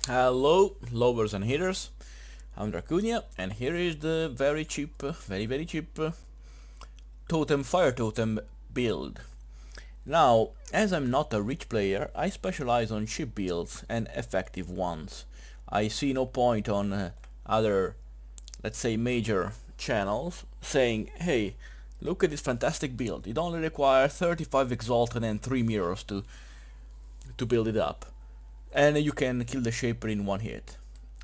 Hello, lovers and haters. I'm Dracunia, and here is the very cheap, very cheap Totem Fire Totem build. Now, as I'm not a rich player, I specialize on cheap builds and effective ones. I see no point on other, let's say, major channels saying, hey, look at this fantastic build. It only requires 35 Exalted and 3 mirrors to build it up. And you can kill the Shaper in one hit.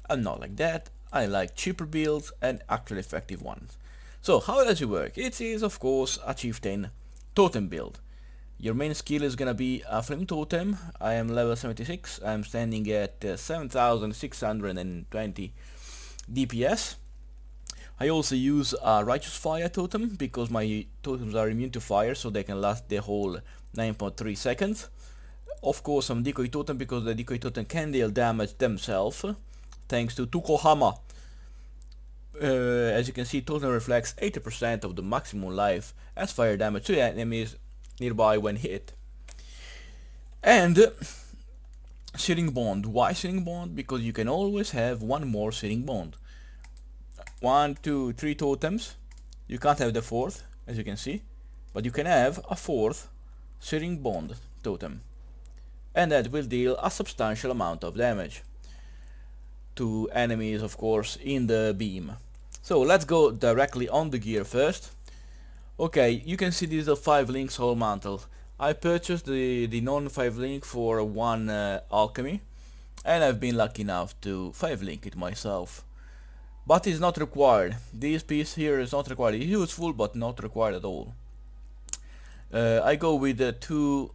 I'm not like that. I like cheaper builds and actually effective ones. So how does it work? It is of course a Chieftain Totem build. Your main skill is gonna be a Flame Totem. I am level 76. I'm standing at 7620 DPS. I also use a Righteous Fire Totem because my totems are immune to fire, so they can last the whole 9.3 seconds. Of course, some Decoy Totem because the Decoy Totem can deal damage themselves, thanks to Tukohama. As you can see, Totem reflects 80% of the maximum life as fire damage to enemies nearby when hit. And Searing Bond. Why Searing Bond? Because you can always have one more Searing Bond. 1, 2, 3 totems. You can't have the fourth, as you can see, but you can have a fourth Searing Bond totem. And that will deal a substantial amount of damage to enemies, of course, in the beam. So let's go directly on the gear first. Okay, you can see this is a 5 links whole mantle. I purchased the non 5 link for one Alchemy, and I've been lucky enough to 5 link it myself. But it's not required. This piece here is not required. It's useful but not required at all. I go with the 2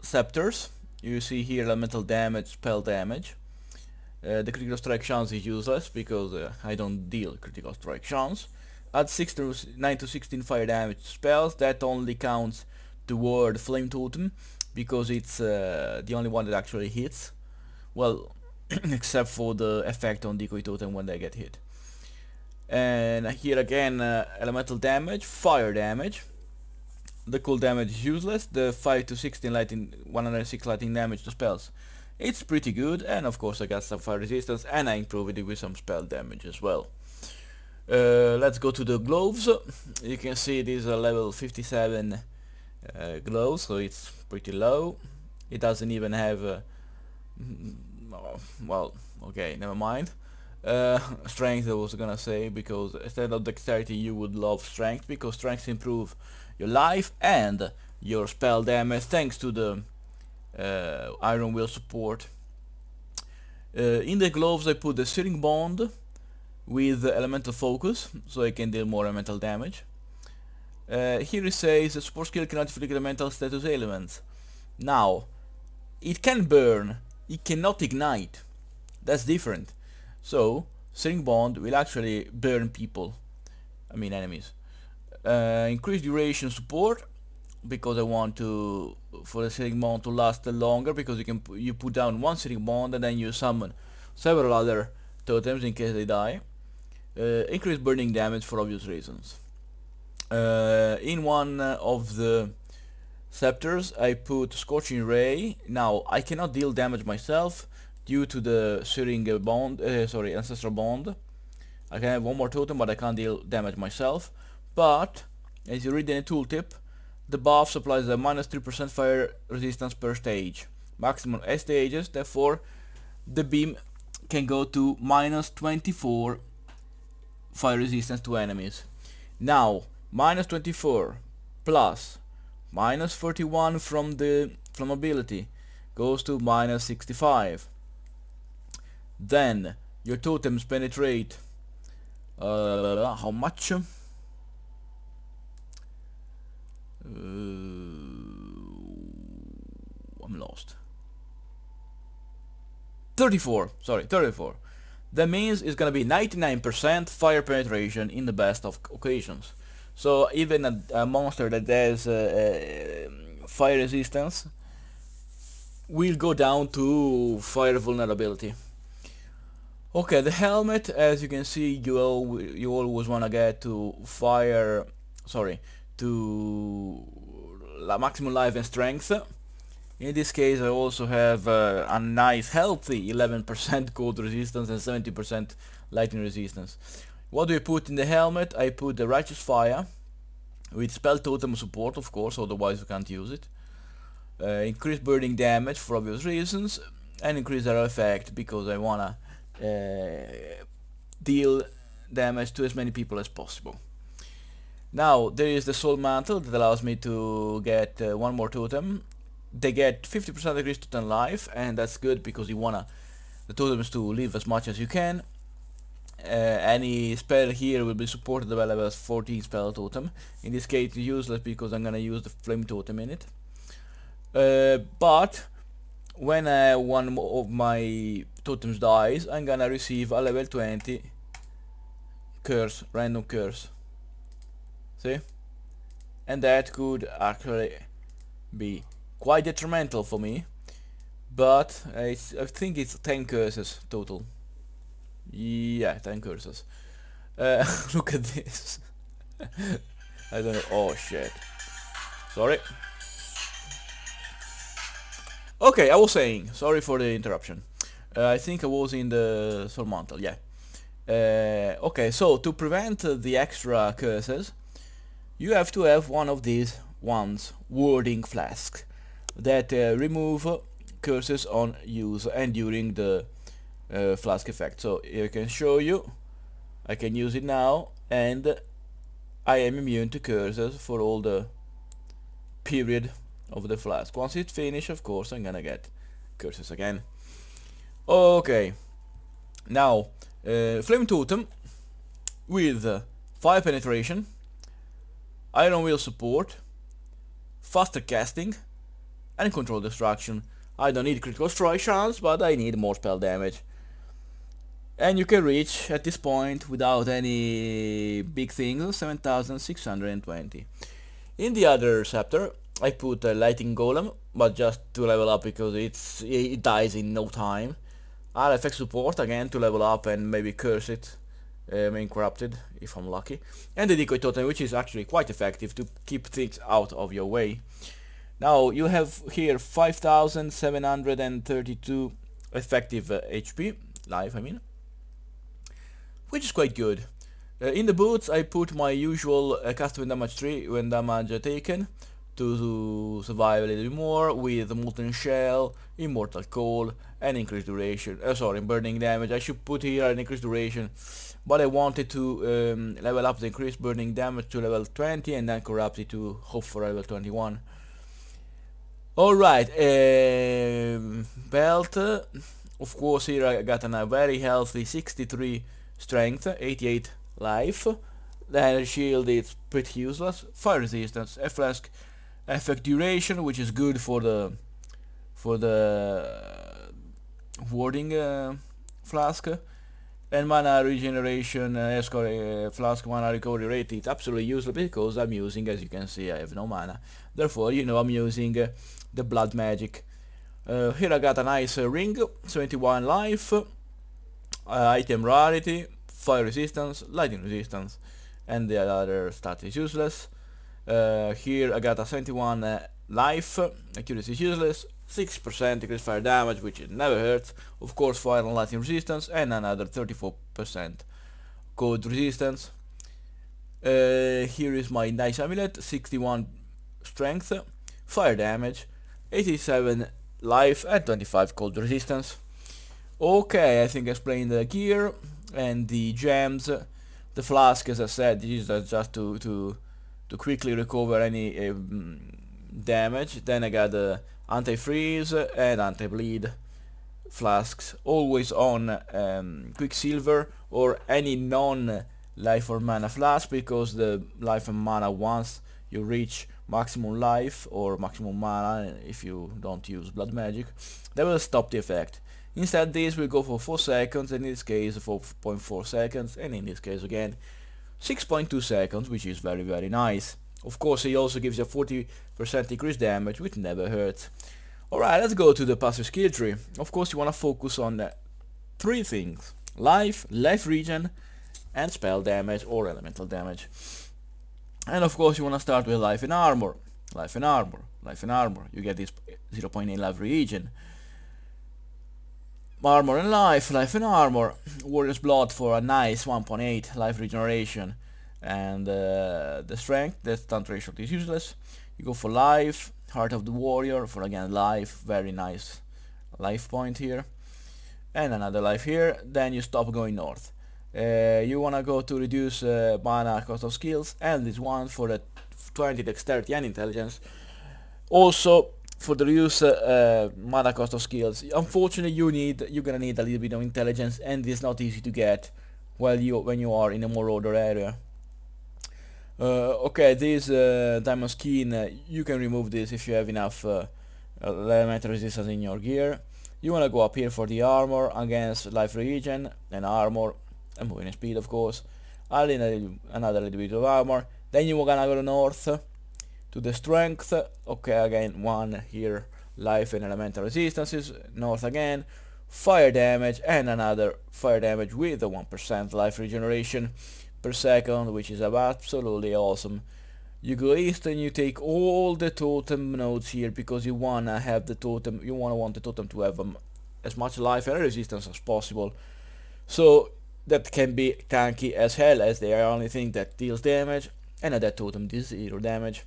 scepters. You see here elemental damage, spell damage. The critical strike chance is useless because I don't deal critical strike chance. Add 9 to 16 fire damage to spells. That only counts toward Flame Totem because it's the only one that actually hits. Well, except for the effect on Decoy Totem when they get hit. And here again, elemental damage, fire damage. The cool damage is useless. The 5 to 16 lightning, 106 lightning damage to spells. It's pretty good, and of course I got some fire resistance, and I improved it with some spell damage as well. Let's go to the gloves. You can see these are level 57 gloves, so it's pretty low. It doesn't even have well, okay, never mind. Strength I was gonna say, because instead of dexterity you would love strength, because strength improve your life and your spell damage thanks to the Iron Will support. In the gloves I put the Searing Bond with elemental focus, so I can deal more elemental damage. Here it says the support skill cannot inflict elemental status elements. Now, it can burn, it cannot ignite. That's different. So, Searing Bond will actually burn people, I mean enemies. Increase duration support, because I want to for the Searing Bond to last longer, because you put down one Searing Bond and then you summon several other totems in case they die. Increase burning damage for obvious reasons. In one of the scepters I put Scorching Ray. Now I cannot deal damage myself due to the Searing Bond, Ancestral Bond. I can have one more totem but I can't deal damage myself. But as you read in the tooltip, the buff supplies a minus 3% fire resistance per stage, maximum 8 stages, therefore the beam can go to minus 24 fire resistance to enemies. Now, minus 24 plus minus 41 from the flammability goes to minus 65. Then your totems penetrate how much? I'm lost. 34. That means it's gonna be 99% fire penetration in the best of occasions. So even a monster that has fire resistance will go down to fire vulnerability. Okay, the helmet, as you can see, you always wanna get to to maximum life and strength. In this case I also have a nice healthy 11% cold resistance and 70% lightning resistance. What do I put in the helmet? I put the Righteous Fire with spell totem support, of course, otherwise we can't use it. Increase burning damage for obvious reasons, and increase arrow effect because I wanna deal damage to as many people as possible. Now there is the Soul Mantle that allows me to get one more totem. They get 50% increase totem life, and that's good because you wanna the totems to live as much as you can. Any spell here will be supported by level 14 spell totem. In this case it's useless because I'm gonna use the flame totem in it. But when one of my totems dies, I'm gonna receive a level 20 curse, random curse. See? And that could actually be quite detrimental for me. But I think it's 10 curses total. Yeah, 10 curses. Look at this. I don't know. Oh shit. Sorry. Okay, I was saying, sorry for the interruption. I think I was in the Soul Mantle, yeah. Okay, so to prevent the extra curses, you have to have one of these ones, warding flask, that remove curses on use and during the flask effect. So here I can show you, I can use it now, and I am immune to curses for all the period of the flask. Once it's finished, of course, I'm gonna get curses again. Okay, now Flame Totem with 5 penetration, Iron Will support, faster casting, and control destruction. I don't need critical strike chance, but I need more spell damage. And you can reach at this point without any big things 7620. In the other scepter I put a Lightning Golem, but just to level up because it dies in no time. RFX support again to level up and maybe curse it, main corrupted if I'm lucky. And the Decoy Totem, which is actually quite effective to keep things out of your way. Now you have here 5732 effective HP, life I mean, which is quite good. In the boots I put my usual custom damage tree when damage taken to survive a little bit more with Molten Shell, Immortal Cold, and increased duration. Sorry, burning damage. I should put here an increased duration, but I wanted to level up the increased burning damage to level 20 and then corrupt it to hope for level 21. Alright, belt. Of course here I got a very healthy 63 strength, 88 life. The shield is pretty useless. Fire resistance, a flask effect duration, which is good for the warding flask, and mana regeneration. Flask mana recovery rate is absolutely useless because I'm using, as you can see, I have no mana. Therefore, you know, I'm using the blood magic. Here I got a nice ring, 71 life, item rarity, fire resistance, lightning resistance, and the other stat is useless. Here I got a 71 life, accuracy is useless, 6% increased fire damage, which never hurts, of course fire and lightning resistance, and another 34% cold resistance. Here is my nice amulet, 61 strength, fire damage, 87 life, and 25 cold resistance. Okay, I think I explained the gear and the gems. The flask, as I said, is just to quickly recover any damage. Then I got the anti-freeze and anti-bleed flasks, always on Quicksilver or any non-life or mana flask, because the life and mana, once you reach maximum life or maximum mana, if you don't use blood magic, they will stop the effect. Instead this will go for 4 seconds, in this case 4.4 seconds, and in this case again 6.2 seconds, which is very nice. Of course he also gives you a 40% increased damage, which never hurts. Alright, let's go to the passive skill tree. Of course you wanna focus on 3 things: life, life regen, and spell damage or elemental damage. And of course you wanna start with life and armor, life and armor, life and armor. You get this 0.8 life regen. Armor and life and armor. Warrior's blood for a nice 1.8 life regeneration. And the strength, the stunt ratio is useless. You go for life, heart of the warrior for again life, very nice life point here. And another life here, then you stop going north. You wanna go to reduce mana cost of skills, and this one for the 20 dexterity and intelligence. Also for the reduce mana cost of skills. Unfortunately, you're gonna need a little bit of intelligence, and it's not easy to get when you are in a more older area. Okay, this diamond skin, you can remove this if you have enough elemental resistance in your gear. You wanna go up here for the armor against life regen and armor and moving speed, of course. Add in another little bit of armor. Then you are gonna go north to the strength. Okay, again one here, life and elemental resistances. North again, fire damage and another fire damage with a 1% life regeneration per second, which is absolutely awesome. You go east and you take all the totem nodes here because you wanna have the totem. You want the totem to have as much life and resistance as possible. So that can be tanky as hell, as they are the only thing that deals damage, and that totem deals 0 damage.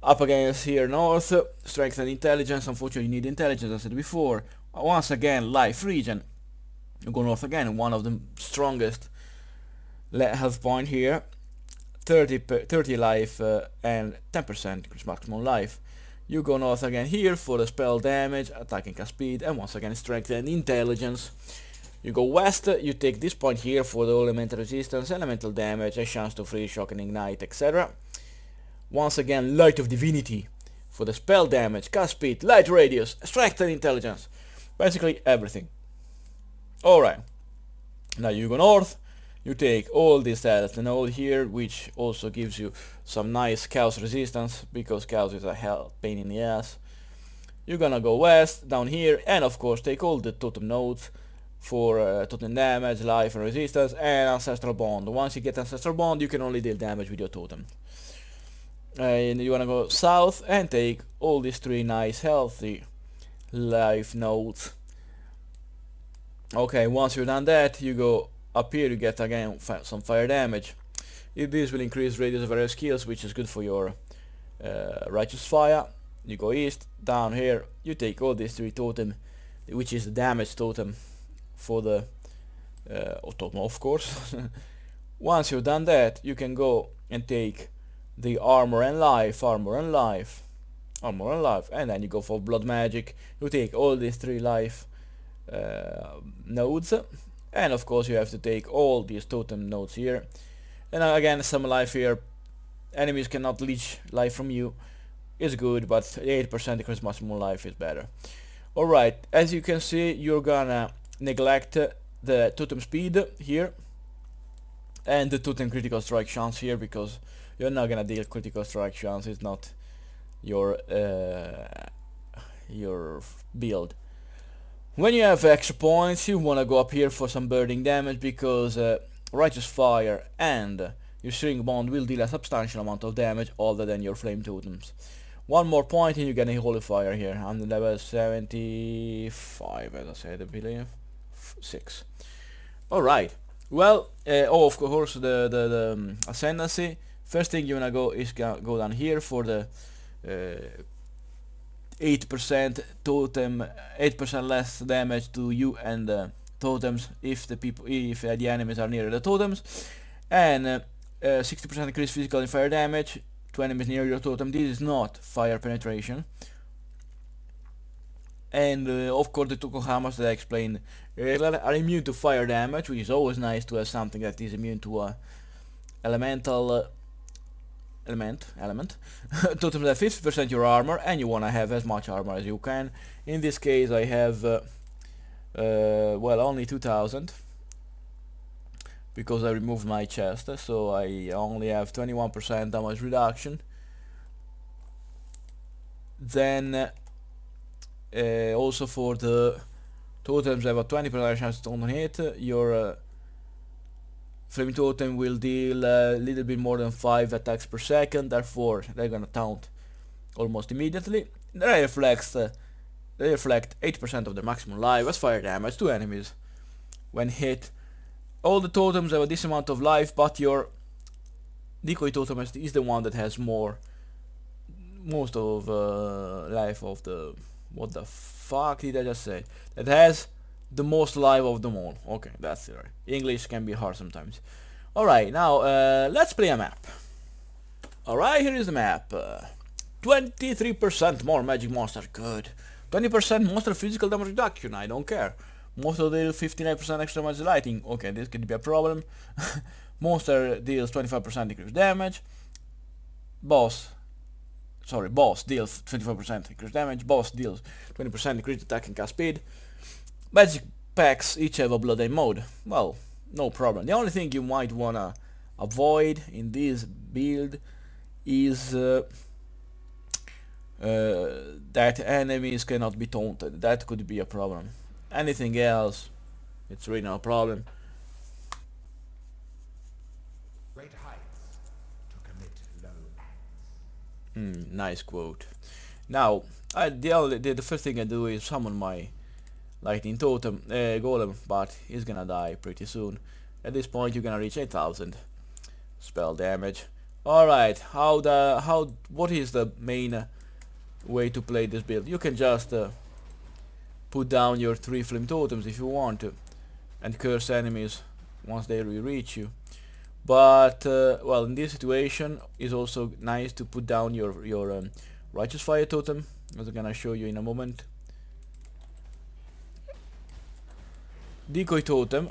Up against here north, strength and intelligence. Unfortunately you need intelligence, as I said before. Once again life regen. You go north again, one of the strongest health point here. 30 life and 10% increase maximum life. You go north again here for the spell damage, attacking cast speed, and once again strength and intelligence. You go west, you take this point here for the elemental resistance, elemental damage, a chance to freeze, shock and ignite, etc. Once again light of divinity for the spell damage, cast speed, light radius, strength and intelligence. Basically everything. Alright, now you go north. You take all this health node here, which also gives you some nice chaos resistance, because chaos is a hell pain in the ass. You're gonna go west, down here, and of course take all the totem nodes for totem damage, life and resistance, and ancestral bond. Once you get ancestral bond, you can only deal damage with your totem. And you wanna go south and take all these 3 nice healthy life nodes. Okay, once you've done that, you go up here, you get again some fire damage. This will increase radius of various skills, which is good for your righteous fire. You go east, down here, you take all these 3 totem, which is the damage totem for the totem, of course. Once you've done that, you can go and take the armor and life, and then you go for blood magic. You take all these 3 life nodes. And of course you have to take all these totem nodes here. And again, some life here. Enemies cannot leech life from you. Is good, but 8% increase maximum life is better. Alright, as you can see, you're gonna neglect the totem speed here. And the totem critical strike chance here, because you're not gonna deal critical strike chance. It's not your build. When you have extra points, you wanna go up here for some burning damage, because righteous fire and your Searing bond will deal a substantial amount of damage other than your flame totems. One more point and you get a holy fire here. I'm level 75, as I said, I believe. 6. Alright. Well, of course, the Ascendancy. First thing you wanna go is go down here for the 8% totem, 8% less damage to you and the totems if the enemies are near the totems, and 60% increased physical and fire damage to enemies near your totem. This is not fire penetration. And of course the Tokohamas that I explained are immune to fire damage, which is always nice to have something that is immune to a elemental element. Totems have 50% your armor, and you wanna have as much armor as you can. In this case I have well, only 2000, because I removed my chest, so I only have 21% damage reduction. Then also for the totems, I have a 20% chance to hit. Your flame totem will deal a little bit more than 5 attacks per second, therefore they're gonna taunt almost immediately. They reflect 8% of their maximum life as fire damage to enemies when hit. All the totems have this amount of life, but your Decoy totem is the one that has most of life of the... What the fuck did I just say? That has the most life of them all. Okay, that's it. Right. English can be hard sometimes. Alright, now let's play a map. Alright, here is the map. 23% more magic monster, good. 20% monster physical damage reduction, I don't care. Monster deals 59% extra magic lighting, okay, this could be a problem. Monster deals 25% increased damage. Boss deals 25% increased damage. Boss deals 20% increased attack and cast speed. Magic packs each have a blood and mode. Well, no problem. The only thing you might wanna avoid in this build is that enemies cannot be taunted. That could be a problem. Anything else, it's really no problem. Great heights to commit low acts. Nice quote. Now, the first thing I do is summon my lightning totem golem, but he's gonna die pretty soon. At this point, you're gonna reach 8,000 spell damage. All right, what is the main way to play this build? You can just put down your 3 flame totems if you want to, and curse enemies once they reach you. But well, in this situation, it's also nice to put down your righteous fire totem, as I'm gonna show you in a moment. Decoy totem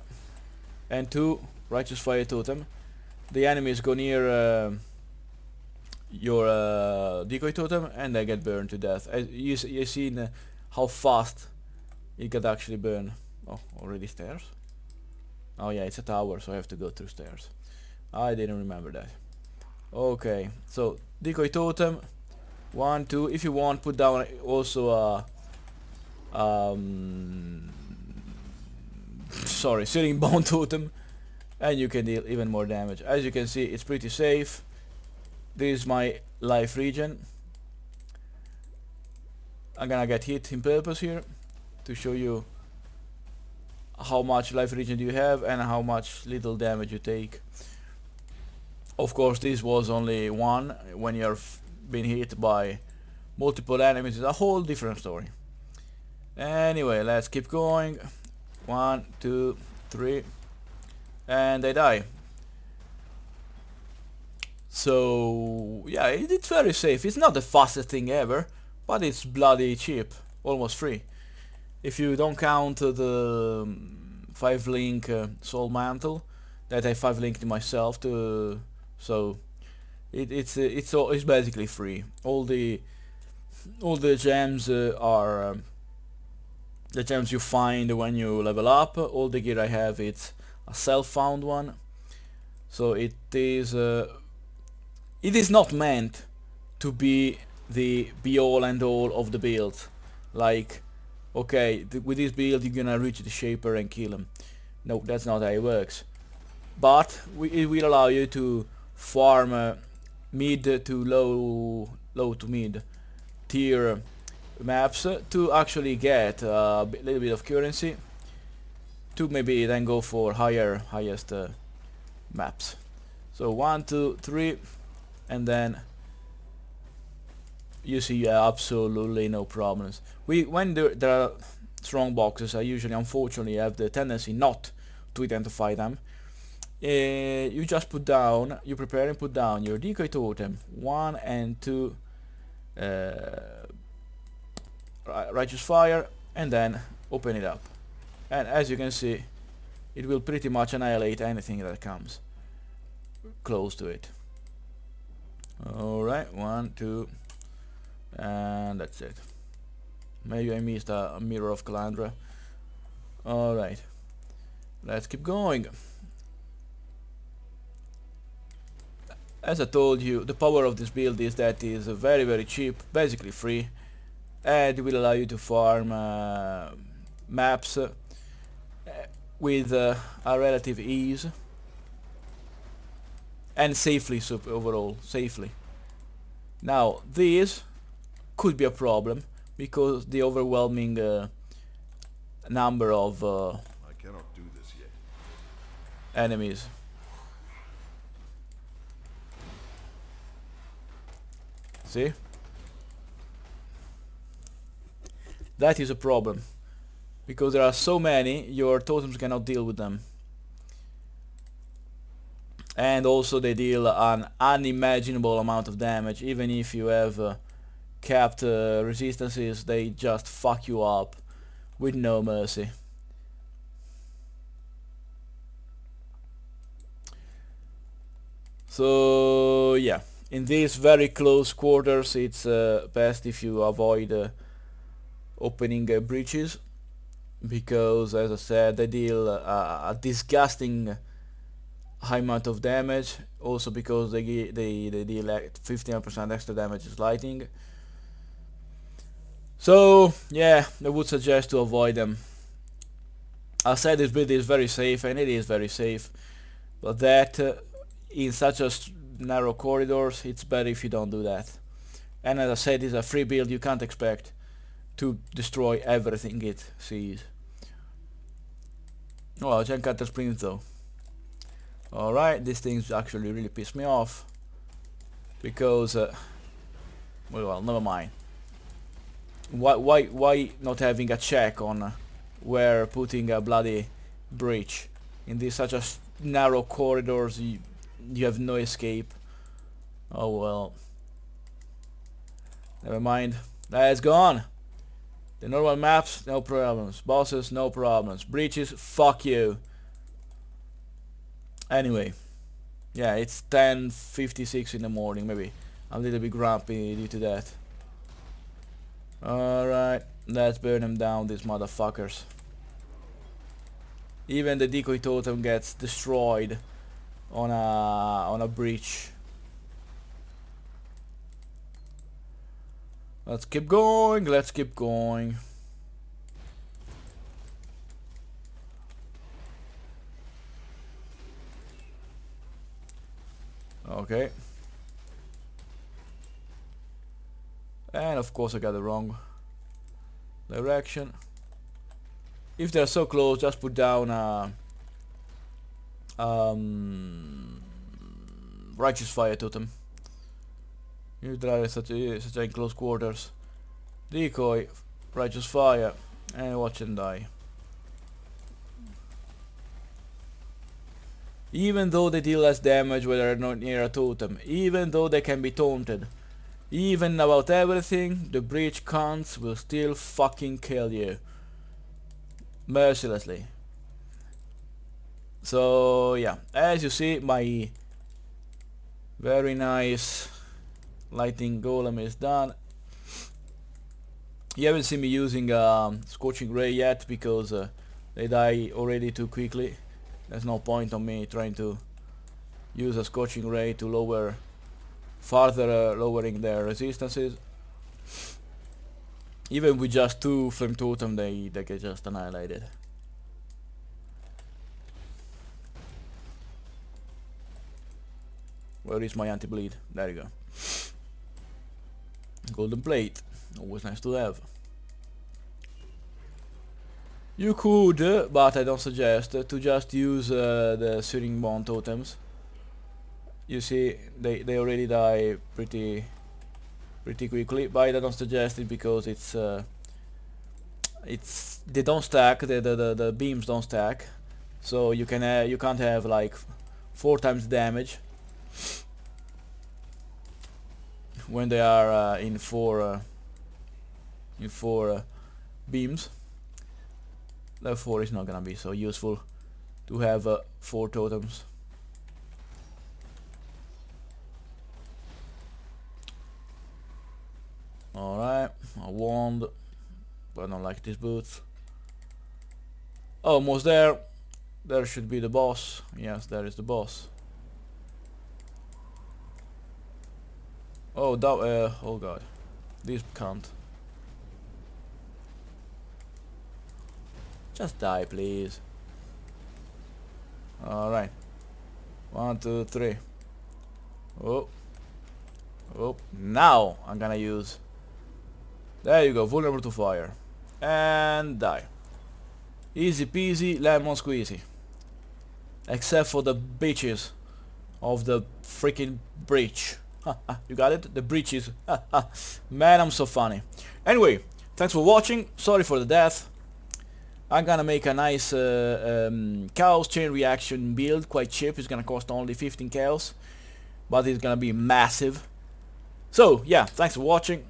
and 2 righteous fire totem. The enemies go near your decoy totem and they get burned to death. As you seen how fast it could actually burn. Oh, already stairs? Oh yeah, it's a tower, so I have to go through stairs. I didn't remember that. Okay, so decoy totem, 1, 2. If you want, put down also a Searing bone totem, and you can deal even more damage. As you can see, it's pretty safe. This is my life region. I'm gonna get hit in purpose here to show you how much life region you have and how much little damage you take. Of course, this was only one. When you're being hit by multiple enemies, it's a whole different story. Anyway, let's keep going. 1, 2, 3, and they die. So yeah, it's very safe. It's not the fastest thing ever, but it's bloody cheap, almost free. If you don't count the 5-link soul mantle that I 5-linked myself to, so it's basically free. All the gems are the gems you find when you level up. All the gear I have, it's a self-found one, so it is not meant to be the be-all and all of the build. Like, okay, with this build you're gonna reach the Shaper and kill him. No, that's not how it works. But it will allow you to farm mid to low to mid tier maps to actually get a little bit of currency to maybe then go for highest maps. So 1, 2, 3, and then you see absolutely no problems. When there are strong boxes, I usually unfortunately have the tendency not to identify them. You just you prepare and put down your decoy totem, 1 and 2 righteous fire, and then open it up, and as you can see, it will pretty much annihilate anything that comes close to it. Alright, 1, 2, and that's it. Maybe I missed a Mirror of Calandra. Alright, let's keep going. As I told you, the power of this build is that it is very, very cheap, basically free, and it will allow you to farm maps with a relative ease and safely, so overall safely. Now these could be a problem because the overwhelming number of I cannot do this yet. enemies. See? That is a problem. Because there are so many, your totems cannot deal with them. And also they deal an unimaginable amount of damage. Even if you have capped resistances, they just fuck you up with no mercy. So yeah, in these very close quarters it's best if you avoid opening breaches, because as I said they deal a disgusting high amount of damage, also because they deal like 15% extra damage with lightning. So yeah, I would suggest to avoid them. I said this build is very safe, and it is very safe, but that in such a narrow corridors it's better if you don't do that. And as I said, it's a free build, you can't expect to destroy everything it sees. Oh, Gen Cutter Sprint though. Alright, these things actually really piss me off, because well, never mind. Why not having a check on where putting a bloody breach in these such a narrow corridors? You have no escape. Oh well, never mind. Let's go on. The normal maps, no problems. Bosses, no problems. Breaches, fuck you. Anyway, yeah, it's 10:56 in the morning. Maybe I'm a little bit grumpy due to that. Alright, let's burn them down, these motherfuckers. Even the Decoy Totem gets destroyed on a breach. Let's keep going, let's keep going. Okay. And of course I got the wrong direction. If they're so close, just put down Righteous Fire Totem. If they are such in close quarters. Decoy, Righteous Fire, and watch them die. Even though they deal less damage when they're not near a totem, even though they can be taunted, even about everything, the breach cunts will still fucking kill you. Mercilessly. So yeah, as you see, my very nice lightning golem is done. You haven't seen me using Scorching Ray yet, because they die already too quickly. There's no point on me trying to use a Scorching Ray to lower further lowering their resistances. Even with just 2 Flame Totem they get just annihilated. Where is my anti-bleed? There you go. Golden plate, always nice to have. You could, but I don't suggest, to just use the Searing Bond totems. You see, they already die pretty quickly, but I don't suggest it because it's they don't stack, the beams don't stack, so you can't have like 4 times damage when they are in four beams. Therefore it's not gonna be so useful to have 4 totems. Alright, a wand, but I don't like these boots. Almost there. There should be the boss. Yes, there is the boss. Oh, that, oh god, this can't. Just die, please. Alright. 1, 2, 3. Oh. Oh. Now I'm gonna use There you go, vulnerable to fire. And die. Easy peasy, lemon squeezy. Except for the bitches of the freaking breach. You got it? The breaches. Man, I'm so funny. Anyway, thanks for watching. Sorry for the death. I'm gonna make a nice chaos chain reaction build, quite cheap. It's gonna cost only 15 chaos, but it's gonna be massive. So yeah, thanks for watching,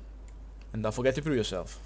and don't forget to prove yourself.